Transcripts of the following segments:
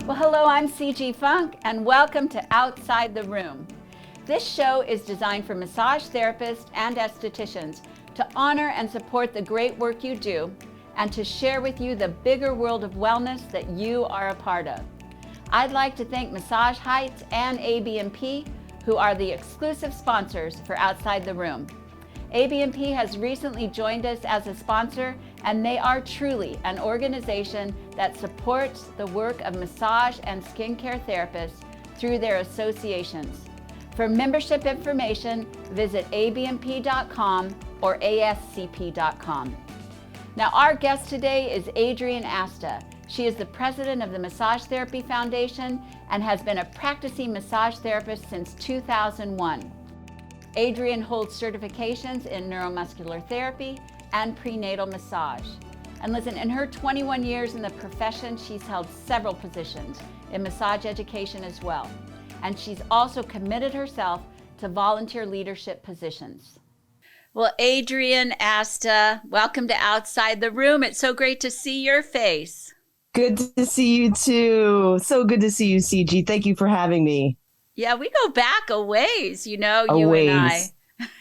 Well, hello, I'm CG Funk, and welcome to Outside the Room. This show is designed for massage therapists and estheticians to honor and support the great work you do and to share with you the bigger world of wellness that you are a part of. I'd like to thank Massage Heights and ABMP, who are the exclusive sponsors for Outside the Room. ABMP has recently joined us as a sponsor, and they are truly an organization that supports the work of massage and skincare therapists through their associations. For membership information, visit abmp.com or ascp.com. Now, our guest today is Adrienne Asta. She is the president of the Massage Therapy Foundation and has been a practicing massage therapist since 2001. Adrienne holds certifications in neuromuscular therapy and prenatal massage. And listen, in her 21 years in the profession, she's held several positions in massage education as well. And she's also committed herself to volunteer leadership positions. Well, Adrienne Asta, welcome to Outside the Room. It's so great to see your face. Good to see you too. So good to see you, CG. Thank you for having me. Yeah, we go back a ways, you know, A you ways. and I.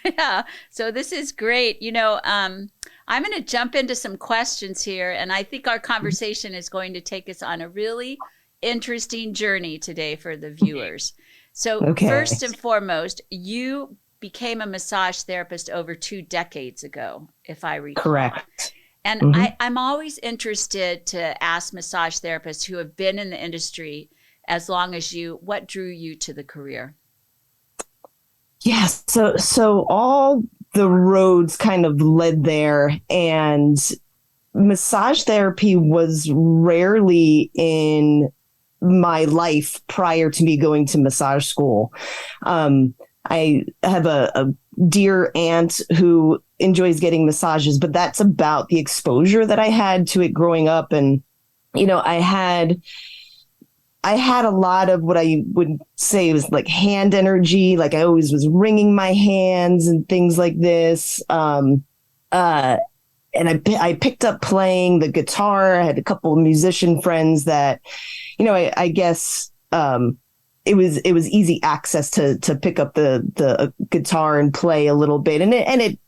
Yeah, so this is great. You know, I'm going to jump into some questions here, and I think our conversation is going to take us on a really interesting journey today for the viewers. So First and foremost, you became a massage therapist over 2 decades ago, if I recall. Correct. And I'm always interested to ask massage therapists who have been in the industry as long as you, what drew you to the career? Yes. So all the roads kind of led there, and massage therapy was rarely in my life prior to me going to massage school. I have a dear aunt who enjoys getting massages, but that's about the exposure that I had to it growing up. And, you know, I had a lot of what I would say was like hand energy. Like I always was wringing my hands and things like this. And I picked up playing the guitar. I had a couple of musician friends that, you know, I guess it was easy access to pick up the guitar and play a little bit. And it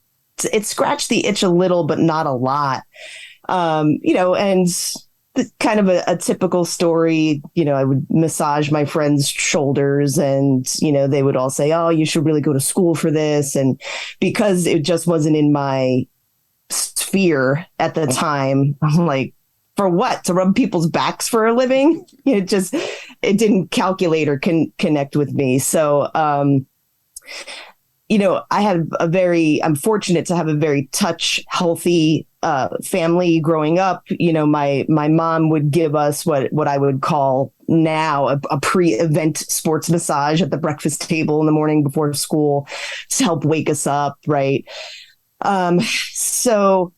scratched the itch a little, but not a lot. You know, and kind of a typical story, you know, I would massage my friends' shoulders and, you know, they would all say, oh, you should really go to school for this. And because it just wasn't in my sphere at the time, I'm like, for what? To rub people's backs for a living? It didn't calculate or connect with me. So, you know, I'm fortunate to have a very healthy family growing up. You know, my mom would give us what I would call now a pre-event sports massage at the breakfast table in the morning before school to help wake us up. Right. So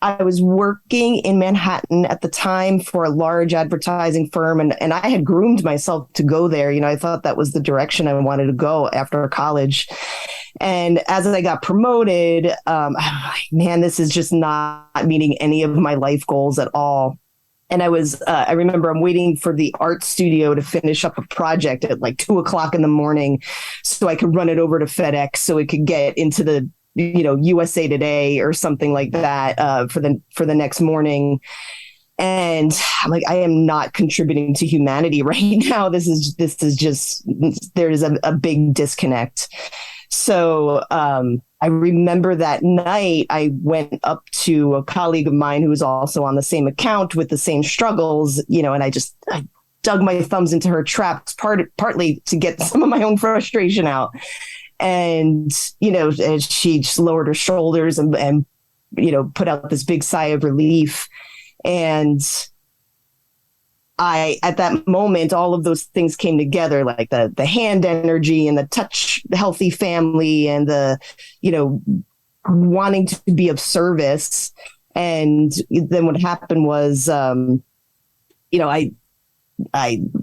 I was working in Manhattan at the time for a large advertising firm, and I had groomed myself to go there. You know, I thought that was the direction I wanted to go after college. And as I got promoted, I'm like, man, this is just not meeting any of my life goals at all. And I remember I'm waiting for the art studio to finish up a project at like 2:00 in the morning so I could run it over to FedEx so it could get into the, you know, USA Today or something like that for the next morning. And I'm like, I am not contributing to humanity right now. This is just, there's a big disconnect. So I remember that night I went up to a colleague of mine who was also on the same account with the same struggles, you know, and I dug my thumbs into her traps partly to get some of my own frustration out. And, you know, she just lowered her shoulders and, you know, put out this big sigh of relief. And at that moment, all of those things came together, like the hand energy and the touch, the healthy family and the, you know, wanting to be of service. And then what happened was, you know, I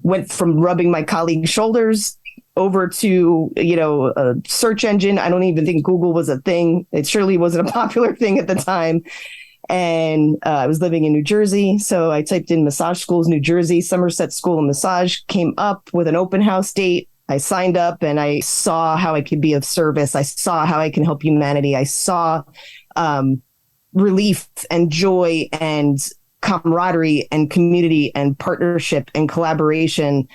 went from rubbing my colleague's shoulders over to, you know, a search engine. I don't even think Google was a thing. It surely wasn't a popular thing at the time. And I was living in New Jersey. So I typed in massage schools, New Jersey, Somerset School of Massage, came up with an open house date. I signed up and I saw how I could be of service. I saw how I can help humanity. I saw relief and joy and camaraderie and community and partnership and collaboration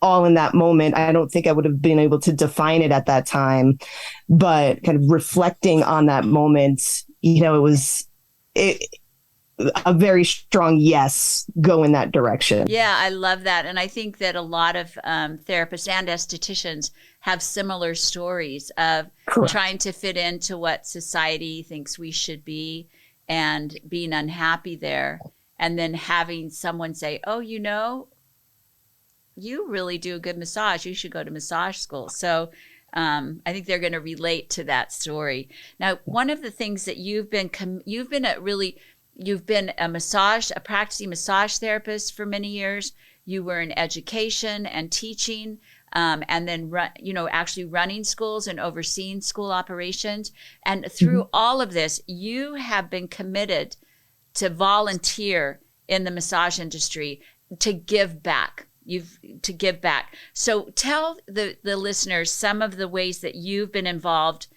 all in that moment. I don't think I would have been able to define it at that time, but kind of reflecting on that moment, it was a very strong yes, go in that direction. Yeah, I love that. And I think that a lot of therapists and estheticians have similar stories of trying to fit into what society thinks we should be and being unhappy there. And then having someone say, oh, you really do a good massage. You should go to massage school. So I think they're going to relate to that story. Now, one of the things that you've been a practicing massage therapist for many years. You were in education and teaching, and then actually running schools and overseeing school operations. And through all of this, you have been committed to volunteer in the massage industry to give back. To give back. So tell the listeners some of the ways that you've been involved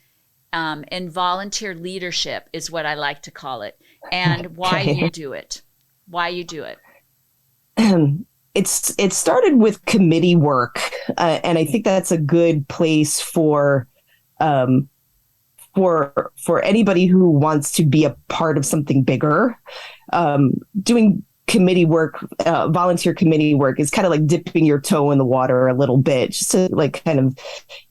in volunteer leadership, is what I like to call it, and why you do it. It started with committee work, and I think that's a good place for anybody who wants to be a part of something bigger. Doing committee work, volunteer committee work, is kind of like dipping your toe in the water a little bit, just to like kind of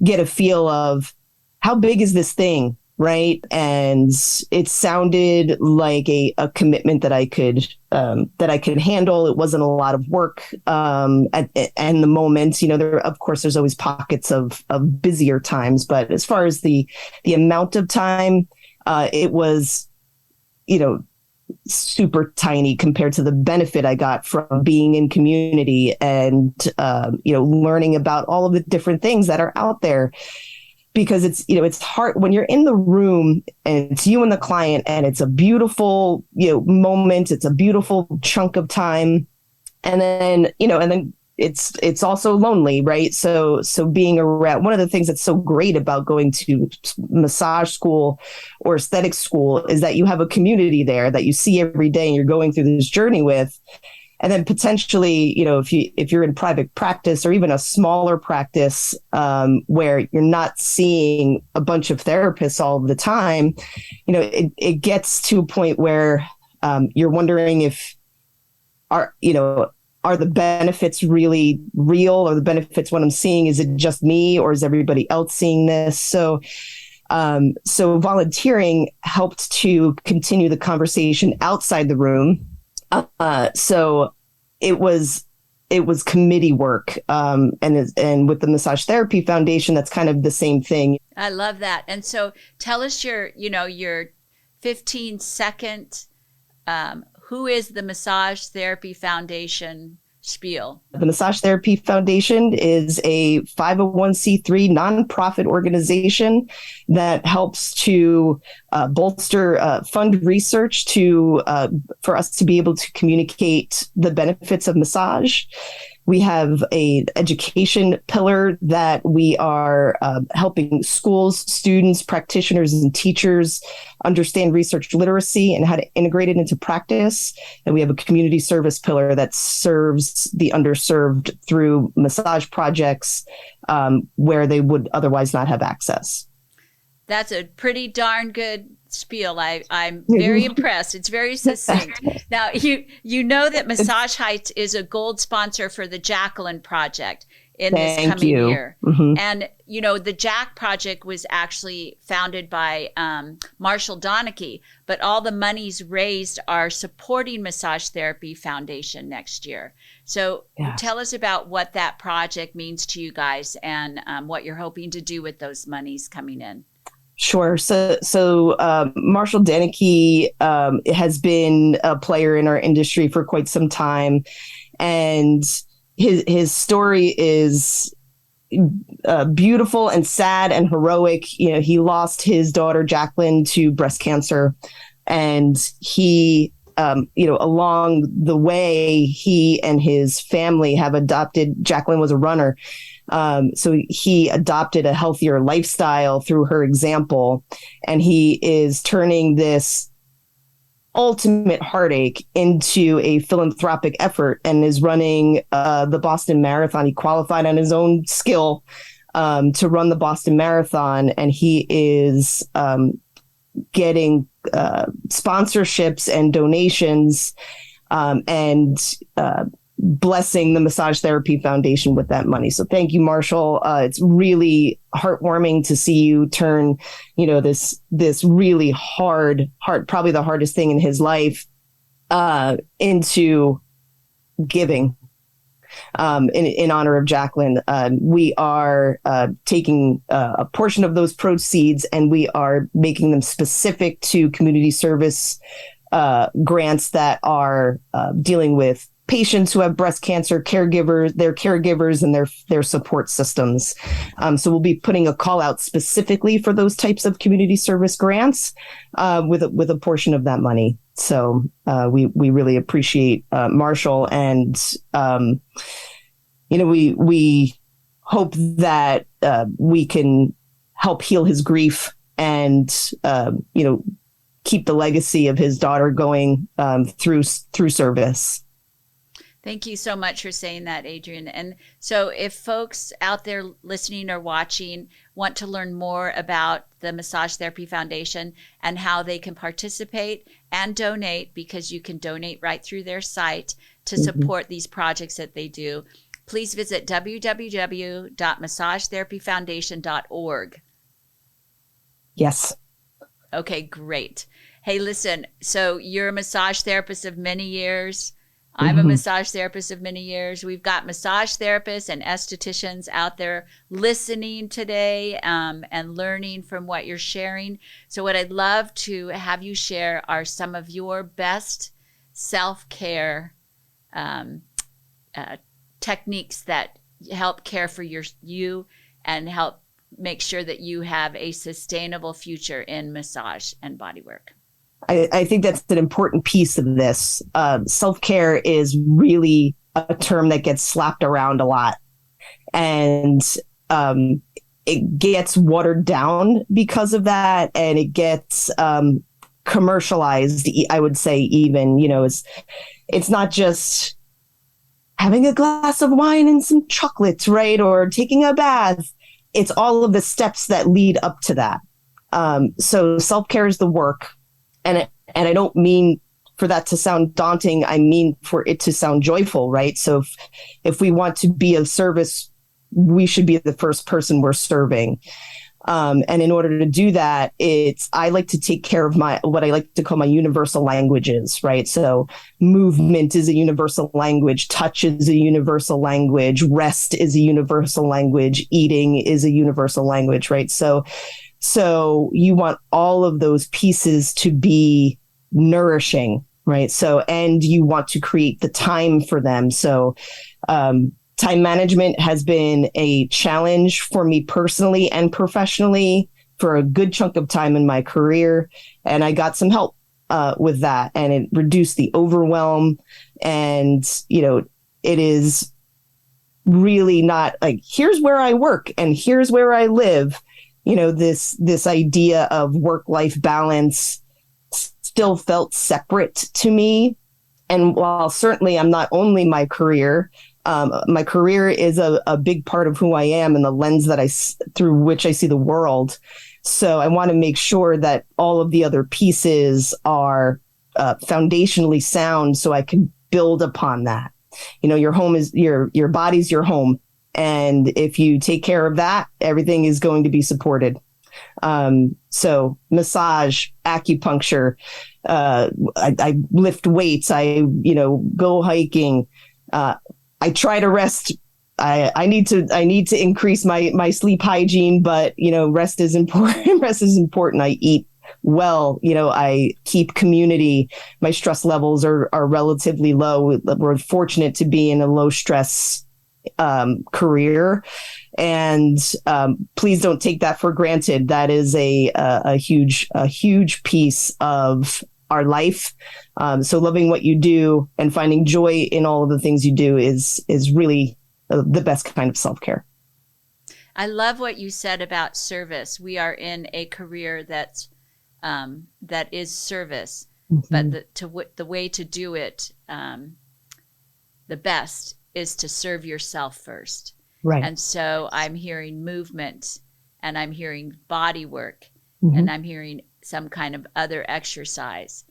get a feel of how big is this thing, right? And it sounded like a commitment that I could handle. It wasn't a lot of work at the moment. There's always pockets of busier times, but as far as the amount of time, it was, super tiny compared to the benefit I got from being in community and, learning about all of the different things that are out there. Because it's hard when you're in the room and it's you and the client, and it's a beautiful, moment. It's a beautiful chunk of time. And then, it's also lonely, right? So being around, one of the things that's so great about going to massage school or aesthetic school is that you have a community there that you see every day and you're going through this journey with. And then potentially, if you're in private practice or even a smaller practice where you're not seeing a bunch of therapists all the time, it gets to a point where you're wondering if are the benefits really real? Or the benefits, what I'm seeing, is it just me or is everybody else seeing this? So volunteering helped to continue the conversation outside the room. So it was committee work. And with the Massage Therapy Foundation, that's kind of the same thing. I love that. And so tell us your 15-second, who is the Massage Therapy Foundation spiel? The Massage Therapy Foundation is a 501c3 nonprofit organization that helps to bolster fund research for us to be able to communicate the benefits of massage. We have an education pillar that we are helping schools, students, practitioners, and teachers understand research literacy and how to integrate it into practice. And we have a community service pillar that serves the underserved through massage projects where they would otherwise not have access. That's a pretty darn good spiel. I'm very impressed. It's very succinct. Now, you know that Massage Heights is a gold sponsor for the Jacquelyn Project in this coming year. Mm-hmm. And, the Jack Project was actually founded by Marshall Donachie, but all the monies raised are supporting Massage Therapy Foundation next year. So tell us about what that project means to you guys and what you're hoping to do with those monies coming in. Sure. So Marshall Donachie has been a player in our industry for quite some time, and his story is beautiful and sad and heroic. He lost his daughter Jacquelyn to breast cancer And he, along the way, he and his family have adopted, Jacquelyn was a runner. So he adopted a healthier lifestyle through her example. And he is turning this ultimate heartache into a philanthropic effort and is running the Boston Marathon. He qualified on his own skill to run the Boston Marathon. And he is getting sponsorships and donations and blessing the Massage Therapy Foundation with that money. So thank you, Marshall. It's really heartwarming to see you turn, this really hard, probably the hardest thing in his life, into giving. In honor of Jacquelyn, we are taking a portion of those proceeds and we are making them specific to community service grants that are dealing with patients who have breast cancer, their caregivers, and their support systems. So we'll be putting a call out specifically for those types of community service grants with a portion of that money. So we really appreciate Marshall, and we hope that we can help heal his grief and keep the legacy of his daughter going through service. Thank you so much for saying that, Adrienne. And so if folks out there listening or watching want to learn more about the Massage Therapy Foundation and how they can participate and donate, because you can donate right through their site to support these projects that they do, please visit www.massagetherapyfoundation.org. Yes. Okay, great. Hey, listen, so you're a massage therapist of many years. I'm a massage therapist of many years. We've got massage therapists and estheticians out there listening today and learning from what you're sharing. So what I'd love to have you share are some of your best self-care techniques that help care for you and help make sure that you have a sustainable future in massage and bodywork. I think that's an important piece of this. Self-care is really a term that gets slapped around a lot, and it gets watered down because of that, and it gets commercialized. I would say even, it's not just having a glass of wine and some chocolates, right? Or taking a bath. It's all of the steps that lead up to that. So self-care is the work. And I don't mean for that to sound daunting. I mean for it to sound joyful, right? So if we want to be of service, we should be the first person we're serving. And in order to do that, I like to take care of what I like to call my universal languages, right? So movement is a universal language, touch is a universal language, rest is a universal language, eating is a universal language, right? So you want all of those pieces to be nourishing, right? So, and you want to create the time for them. So, time management has been a challenge for me personally and professionally for a good chunk of time in my career. And I got some help with that, and it reduced the overwhelm. And, it is really not like, here's where I work and here's where I live. This idea of work-life balance still felt separate to me. And while certainly I'm not only my career is a big part of who I am and the lens through which I see the world. So I want to make sure that all of the other pieces are foundationally sound so I can build upon that. Your home is your body's your home. And if you take care of that, everything is going to be supported. So massage, acupuncture, I lift weights, I go hiking. I try to rest. I need to increase my sleep hygiene, but rest is important. Rest is important. I eat well. I keep community. My stress levels are relatively low. We're fortunate to be in a low stress career, and please don't take that for granted. That is a huge piece of our life. So loving what you do and finding joy in all of the things you do is really the best kind of self-care. I love what you said about service. We are in a career that is service, but the way to do it the best is to serve yourself first. Right. And so I'm hearing movement, and I'm hearing body work, Mm-hmm. and I'm hearing some kind of other exercise,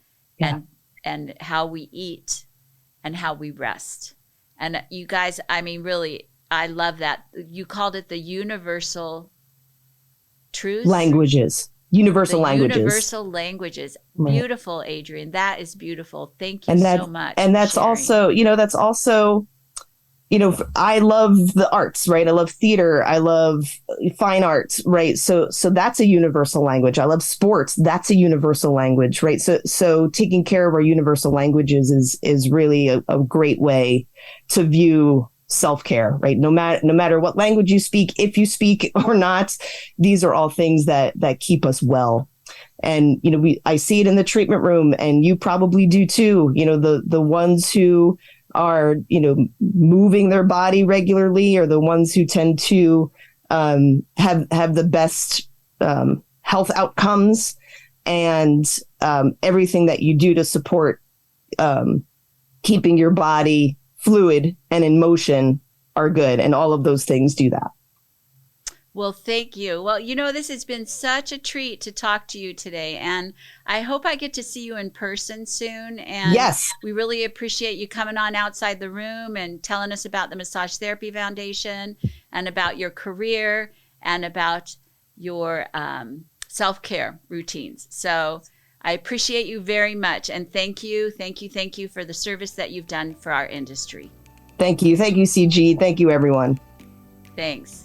and how we eat and how we rest. And you guys, I mean, really, I love that. You called it the universal truths? Universal languages. Right. Beautiful, Adrienne. That is beautiful. Thank you so much. And that's also, I love the arts, right? I love theater. I love fine arts, right? So that's a universal language. I love sports. That's a universal language, right? So taking care of our universal languages is really a great way to view self-care, right? No matter what language you speak, if you speak or not, these are all things that keep us well. And, I see it in the treatment room, and you probably do too. The ones who are, moving their body regularly are the ones who tend to have the best health outcomes, and everything that you do to support keeping your body fluid and in motion are good. And all of those things do that. Well, thank you. Well, this has been such a treat to talk to you today, and I hope I get to see you in person soon. And yes, we really appreciate you coming on Outside the Room and telling us about the Massage Therapy Foundation, and about your career, and about your self-care routines. So I appreciate you very much, and thank you for the service that you've done for our industry. Thank you, CG. Thank you, everyone. Thanks.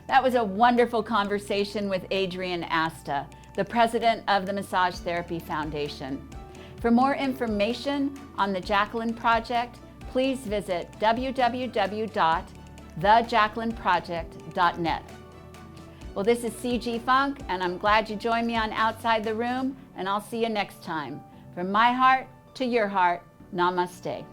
That was a wonderful conversation with Adrienne Asta, the president of the Massage Therapy Foundation. For more information on the Jacquelyn Project, please visit www.thejacquelynproject.net. Well, this is CG Funk, and I'm glad you joined me on Outside the Room, and I'll see you next time. From my heart to your heart, namaste.